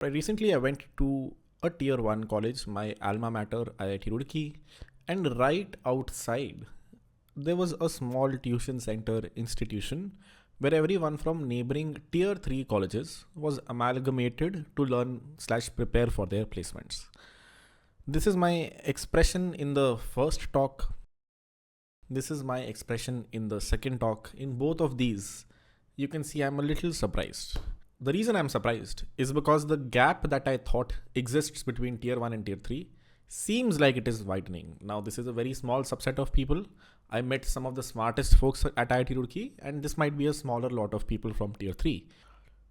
Recently, I went to a tier 1 college, my alma mater, IIT Roorkee, and right outside, there was a small tuition center institution where everyone from neighboring tier 3 colleges was amalgamated to learn slash prepare for their placements. This is my expression in the first talk. This is my expression in the second talk. In both of these, you can see I'm a little surprised. The reason I'm surprised is because the gap that I thought exists between tier 1 and tier 3 seems like it is widening. Now, this is a very small subset of people. I met some of the smartest folks at IIT Roorkee, and this might be a smaller lot of people from tier 3.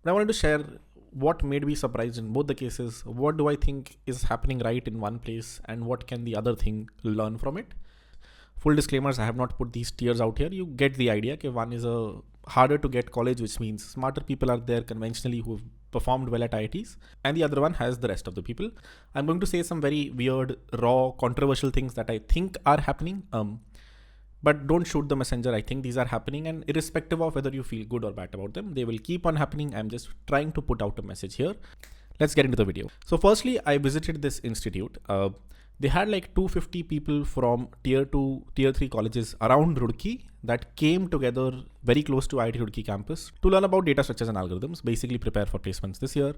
But I wanted to share what made me surprised in both the cases. What do I think is happening right in one place, and what can the other thing learn from it? Full disclaimers, I have not put these tiers out here. You get the idea. Okay, one is a harder to get college, which means smarter people are there conventionally who have performed well at IITs, and the other one has the rest of the people. I'm going to say some very weird, raw, controversial things that I think are happening. But don't shoot the messenger. I think these are happening, and irrespective of whether you feel good or bad about them, they will keep on happening. I'm just trying to put out a message here. Let's get into the video. So firstly, I visited this institute. They had like 250 people from tier 2, tier 3 colleges around Roorkee that came together very close to IIT Roorkee campus to learn about data structures and algorithms, basically prepare for placements this year.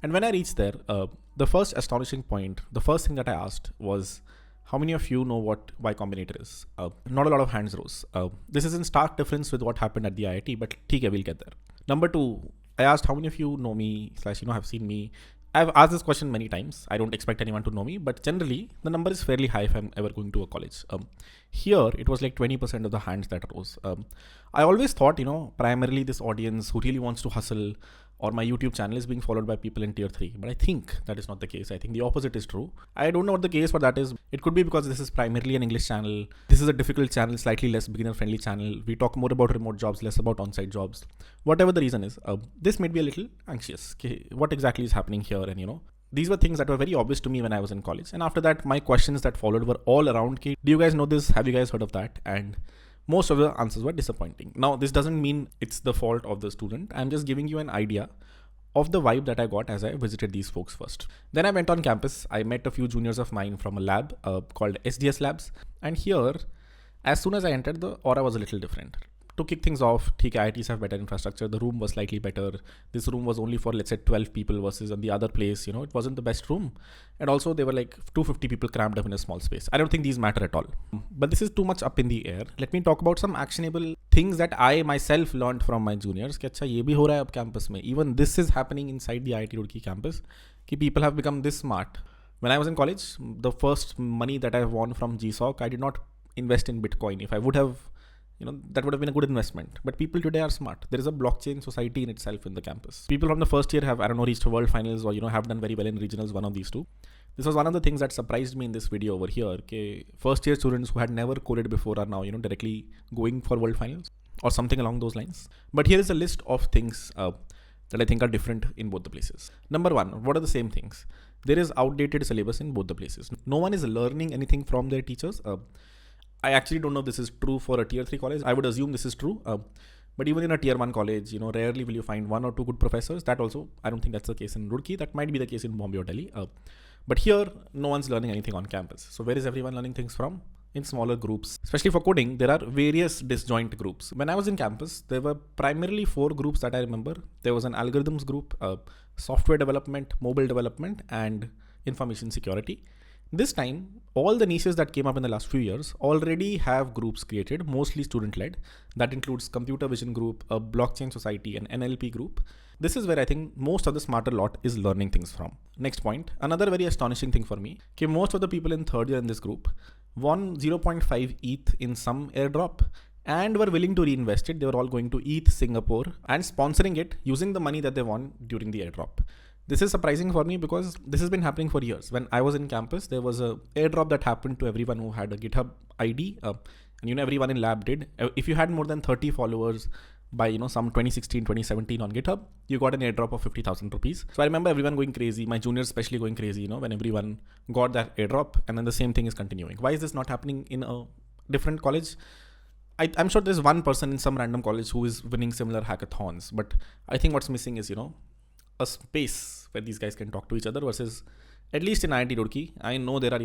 And when I reached there, the first astonishing point, the first thing that I asked was, how many of you know what Y Combinator is? Not a lot of hands rose. This is in stark difference with what happened at the IIT, but we'll get there. Number two, I asked how many of you know me / have seen me. I've asked this question many times. I don't expect anyone to know me, but generally the number is fairly high if I'm ever going to a college. Here it was like 20% of the hands that rose. I always thought, primarily this audience who really wants to hustle, or my YouTube channel is being followed by people in tier 3. But I think that is not the case. I think the opposite is true. I don't know what the case for that is. It could be because this is primarily an English channel. This is a difficult channel, slightly less beginner friendly channel. We talk more about remote jobs, less about on-site jobs. Whatever the reason is, this made me a little anxious. Okay, what exactly is happening here? And these were things that were very obvious to me when I was in college. And after that, my questions that followed were all around, okay, do you guys know this? Have you guys heard of that? And most of the answers were disappointing. Now, this doesn't mean it's the fault of the student. I'm just giving you an idea of the vibe that I got as I visited these folks first. Then I went on campus. I met a few juniors of mine from a lab called SDS Labs. And here, as soon as I entered, the aura was a little different. To kick things off, IITs have better infrastructure. The room was slightly better. This room was only for, let's say, 12 people versus on the other place, it wasn't the best room. And also there were like 250 people crammed up in a small space. I don't think these matter at all. But this is too much up in the air. Let me talk about some actionable things that I myself learned from my juniors. कि अच्छा ये भी हो रहा है अब campus में. Even this is happening inside the IIT Roorkee campus. कि people have become this smart. When I was in college, the first money that I won from GSOC, I did not invest in Bitcoin. If I would have, that would have been a good investment. But people today are smart. There is a blockchain society in itself in the campus. People from the first year have, reached world finals or, have done very well in regionals, one of these two. This was one of the things that surprised me in this video over here. Okay, first year students who had never coded before are now, directly going for world finals or something along those lines. But here is a list of things that I think are different in both the places. Number one, what are the same things? There is outdated syllabus in both the places. No one is learning anything from their teachers. I actually don't know if this is true for a tier 3 college. I would assume this is true. But even in a tier 1 college, rarely will you find one or two good professors. That also, I don't think that's the case in Roorkee. That might be the case in Bombay or Delhi. But here, no one's learning anything on campus. So where is everyone learning things from? In smaller groups. Especially for coding, there are various disjoint groups. When I was in campus, there were primarily 4 groups that I remember. There was an algorithms group, software development, mobile development, and information security. This time, all the niches that came up in the last few years already have groups created, mostly student-led. That includes computer vision group, a blockchain society, an NLP group. This is where I think most of the smarter lot is learning things from. Next point, another very astonishing thing for me, okay, most of the people in third year in this group won 0.5 ETH in some airdrop and were willing to reinvest it. They were all going to ETH Singapore and sponsoring it using the money that they won during the airdrop. This is surprising for me because this has been happening for years. When I was in campus, there was a airdrop that happened to everyone who had a GitHub ID. And everyone in lab did. If you had more than 30 followers by, some 2016, 2017 on GitHub, you got an airdrop of 50,000 rupees. So I remember everyone going crazy, my juniors especially going crazy, when everyone got that airdrop, and then the same thing is continuing. Why is this not happening in a different college? I'm sure there's one person in some random college who is winning similar hackathons, but I think what's missing is, a space where these guys can talk to each other versus, at least in IIT Roorkee, I know there are,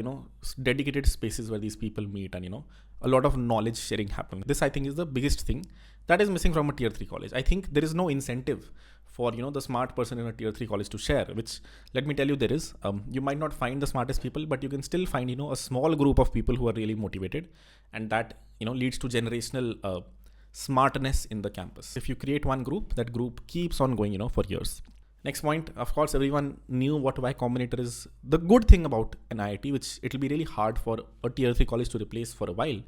dedicated spaces where these people meet and, a lot of knowledge sharing happen. This, I think, is the biggest thing that is missing from a tier 3 college. I think there is no incentive for, the smart person in a tier 3 college to share, which, let me tell you, there is. You might not find the smartest people, but you can still find, a small group of people who are really motivated, and that, leads to generational smartness in the campus. If you create one group, that group keeps on going, for years. Next point, of course, everyone knew what Y Combinator is. The good thing about an IIT, which it'll be really hard for a tier 3 college to replace for a while,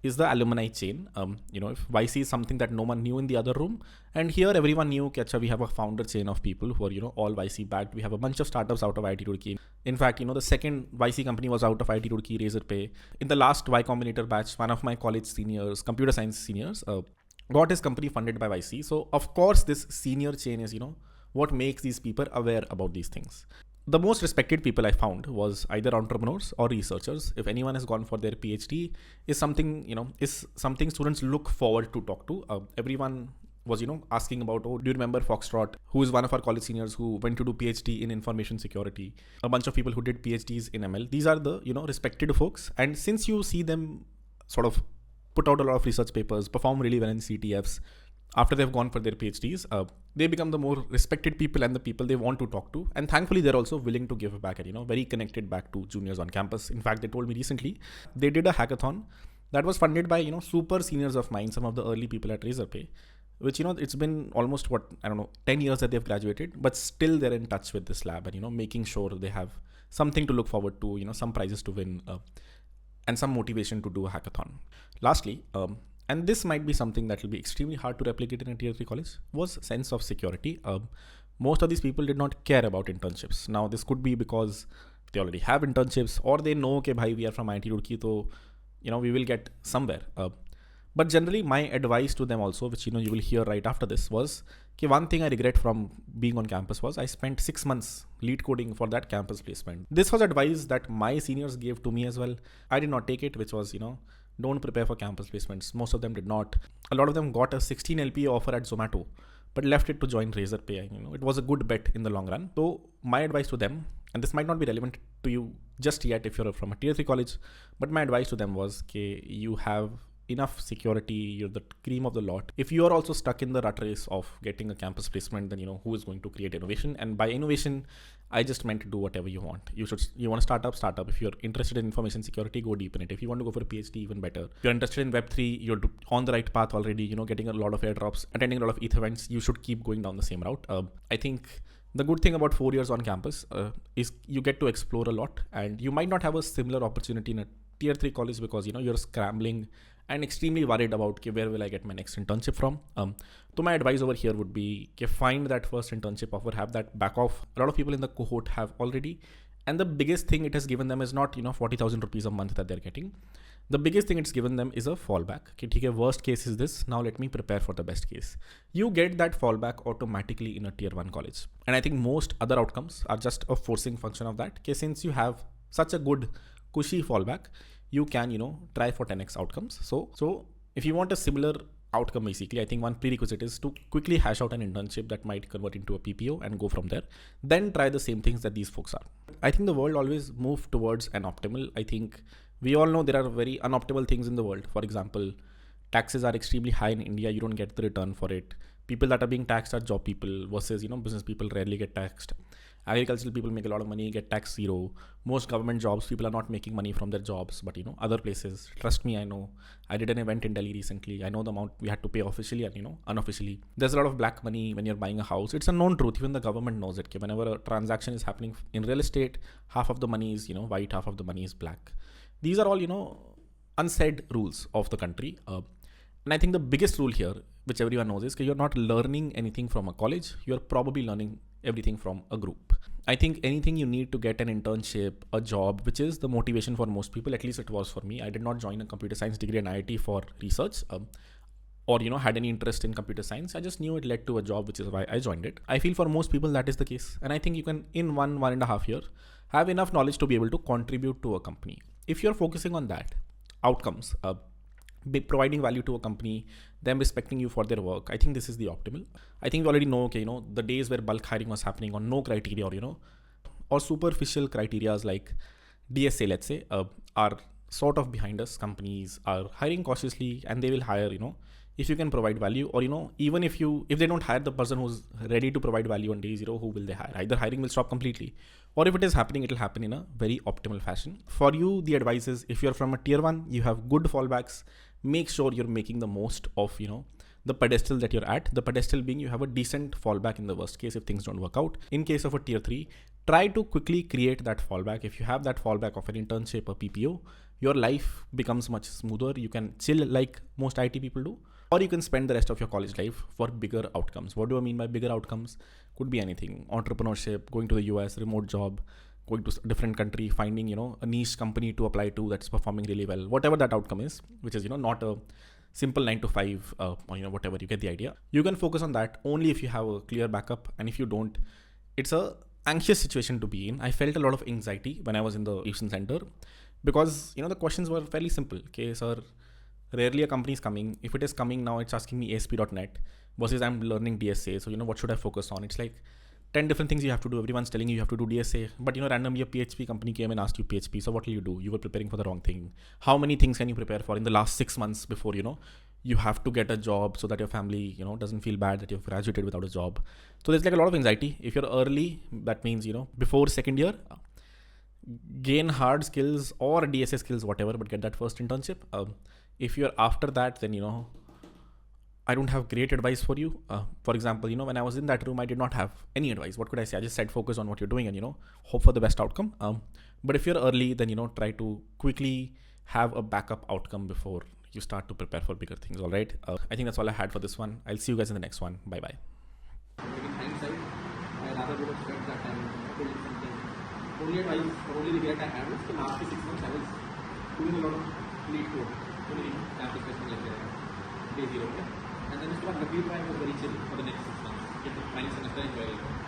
is the alumni chain. If YC is something that no one knew in the other room, and here everyone knew, we have a founder chain of people who are, all YC backed. We have a bunch of startups out of IIT Roorkee. In fact, the second YC company was out of IIT Roorkee, Razorpay. In the last Y Combinator batch, one of my college seniors, computer science seniors, got his company funded by YC. So of course, this senior chain is, what makes these people aware about these things. The most respected people I found was either entrepreneurs or researchers. If anyone has gone for their PhD, is something students look forward to talk to. Everyone was, asking about, do you remember Foxtrot, who is one of our college seniors who went to do PhD in information security, a bunch of people who did PhDs in ML. These are the, respected folks. And since you see them sort of put out a lot of research papers, perform really well in CTFs, after they've gone for their PhDs, they become the more respected people and the people they want to talk to. And thankfully, they're also willing to give back and, very connected back to juniors on campus. In fact, they told me recently, they did a hackathon that was funded by, super seniors of mine, some of the early people at Razorpay, which, it's been almost 10 years that they've graduated, but still they're in touch with this lab and, making sure they have something to look forward to, some prizes to win and some motivation to do a hackathon. Lastly, and this might be something that will be extremely hard to replicate in a tier 3 college, was sense of security. Most of these people did not care about internships. Now, this could be because they already have internships, or they know, okay, bhai, we are from IIT Roorkee, so, we will get somewhere. But generally, my advice to them also, which, you will hear right after this, was, one thing I regret from being on campus was I spent 6 months lead coding for that campus placement. This was advice that my seniors gave to me as well. I did not take it, which was, don't prepare for campus placements. Most of them did not. A lot of them got a 16 LPA offer at Zomato, but left it to join Razorpay. It was a good bet in the long run. So my advice to them, and this might not be relevant to you just yet if you're from a tier 3 college, but my advice to them was, you have enough security, you're the cream of the lot. If you are also stuck in the rat race of getting a campus placement, then who is going to create innovation? And by innovation, I just meant to do whatever you want. You want to start up. If you're interested in information security, go deep in it. If you want to go for a PhD, even better. If you're interested in Web3, you're on the right path already, getting a lot of airdrops, attending a lot of ETH events, you should keep going down the same route. I think the good thing about 4 years on campus is you get to explore a lot, and you might not have a similar opportunity in a tier 3 college because, you're scrambling and extremely worried about where will I get my next internship from. So my advice over here would be find that first internship offer, have that back off. A lot of people in the cohort have already. And the biggest thing it has given them is not 40,000 rupees a month that they're getting. The biggest thing it's given them is a fallback. Worst case is this. Now let me prepare for the best case. You get that fallback automatically in a tier 1 college. And I think most other outcomes are just a forcing function of that. Since you have such a good cushy fallback, you can, try for 10x outcomes. So if you want a similar outcome, basically, I think one prerequisite is to quickly hash out an internship that might convert into a PPO and go from there. Then try the same things that these folks are. I think the world always moves towards an optimal. I think we all know there are very unoptimal things in the world. For example, taxes are extremely high in India. You don't get the return for it. People that are being taxed are job people versus, business people rarely get taxed. Agricultural people make a lot of money, get tax zero. Most government jobs, people are not making money from their jobs, but other places, trust me, I know. I did an event in Delhi recently. I know the amount we had to pay officially and unofficially. There's a lot of black money when you're buying a house. It's a known truth. Even the government knows it. Whenever a transaction is happening in real estate, half of the money is white, half of the money is black. These are all unsaid rules of the country. And I think the biggest rule here, which everyone knows, is you're not learning anything from a college. You're probably learning everything from a group. I think anything you need to get an internship, a job, which is the motivation for most people, at least it was for me. I did not join a computer science degree in IIT for research or had any interest in computer science. I just knew it led to a job, which is why I joined it. I feel for most people that is the case. And I think you can, in 1.5 years, have enough knowledge to be able to contribute to a company. If you're focusing on that, outcomes, providing value to a company, them respecting you for their work. I think this is the optimal. I think we already know, okay, the days where bulk hiring was happening on no criteria, or superficial criterias like DSA, let's say, are sort of behind us. Companies are hiring cautiously and they will hire, if you can provide value, or, even if they don't hire the person who's ready to provide value on day zero, who will they hire? Either hiring will stop completely, or if it is happening, it will happen in a very optimal fashion. For you, the advice is, if you're from a tier one, you have good fallbacks, make sure you're making the most of, the pedestal that you're at. The pedestal being you have a decent fallback in the worst case if things don't work out. In case of a tier 3, try to quickly create that fallback. If you have that fallback of an internship or PPO, your life becomes much smoother. You can chill like most IT people do, or you can spend the rest of your college life for bigger outcomes. What do I mean by bigger outcomes? Could be anything: entrepreneurship, going to the US, remote job, going to a different country, finding, a niche company to apply to that's performing really well, whatever that outcome is, which is, not a simple 9 to 5, or, whatever, you get the idea. You can focus on that only if you have a clear backup. And if you don't, it's a anxious situation to be in. I felt a lot of anxiety when I was in the tuition center because, the questions were fairly simple. Okay, sir, rarely a company is coming. If it is coming now, it's asking me ASP.NET versus I'm learning DSA. So, what should I focus on? It's like 10 different things you have to do. Everyone's telling you have to do DSA, but randomly a PHP company came and asked you PHP. So what will you do? You were preparing for the wrong thing. How many things can you prepare for in the last 6 months before, you have to get a job so that your family, doesn't feel bad that you've graduated without a job. So there's like a lot of anxiety. If you're early, that means, before second year, gain hard skills or DSA skills, whatever, but get that first internship. If you're after that, then, I don't have great advice for you. For example, when I was in that room, I did not have any advice. What could I say? I just said focus on what you're doing and, hope for the best outcome. But if you're early, then, try to quickly have a backup outcome before you start to prepare for bigger things. All right. I think that's all I had for this one. I'll see you guys in the next one. Bye-bye. In hindsight, I rather would have spent that time building something. Only advice, or only regret I have is the last 6 months I was doing a lot of lead code, only campus testing like that, day zero. And then just one, the field time was very chill for the next 6 months. Get the final semester enjoy it.